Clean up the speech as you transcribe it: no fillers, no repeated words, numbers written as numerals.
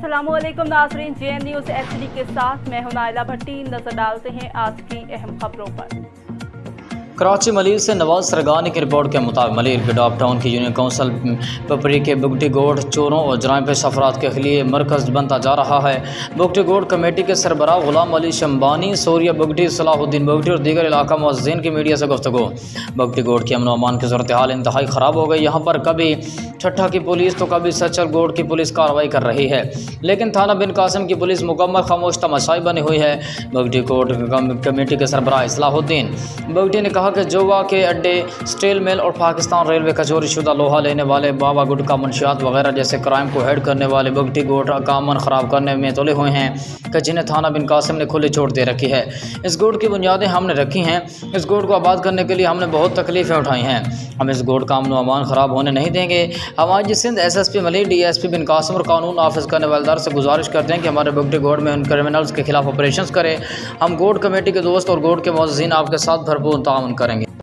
अस्सलामुअलैकुम नाज़रीन, JN news HD के साथ मैं हूं नाइला भट्टी। नजर डालते हैं आज की अहम खबरों पर। कराची मलिर से नवाज सरगानी की रिपोर्ट के मुताबिक मलिर के डॉप टाउन की यूनियन काउंसिल पपरी के बुगटी गोड चोरों और जराइम पेश अफराद के लिए मरकज़ बनता जा रहा है। बुगटी गोड कमेटी के सरबराह गुलाम अली शम्बानी, सूर्य बुगटी, सलाहुद्दीन बुगटी और दीगर इलाका मुअज़्ज़िन की मीडिया से गुफ्तगू। बुगटी गोड की अमन व अमान की सूरत हाल इंतहाई ख़राब हो गई। यहाँ पर कभी ठट्ठा की पुलिस तो कभी सचल गोड की पुलिस कार्रवाई कर रही है, लेकिन थाना बिन कासिम की पुलिस मुकम्मल खामोश तमाशाई बनी हुई है। बुगटी गोड कमेटी के सरबराह सलाहुद्दीन बुगटी ने कहा कि जोवा के अड्डे, स्टील मिल और पाकिस्तान रेलवे का चोरी शुदा लोहा लेने वाले, बाबा गुटका मंशियात वगैरह जैसे क्राइम को हेड करने वाले बुगटी गोड का अमन ख़राब करने में तुले हुए हैं कि जिन्हें थाना बिन कासिम ने खुली छूट दे रखी है। इस गोड की बुनियादें हमने रखी हैं। इस गोड को आबाद करने के लिए हमने बहुत तकलीफ़ें उठाई हैं। हम इस गोड का अमन व अमान ख़राब होने नहीं देंगे। हमारी सिंध SSP मलिर, DSP बिन कासिम और कानून नाफिज करने वालेदार से गुजारिश करते हैं कि हमारे बुगटी गोड में उन क्रिमिनल्स के खिलाफ ऑपरेशन करें। हम गोड कमेटी के दोस्त और गोड के मुअज़्ज़िन आपके साथ भरपूर ताउन करेंगे।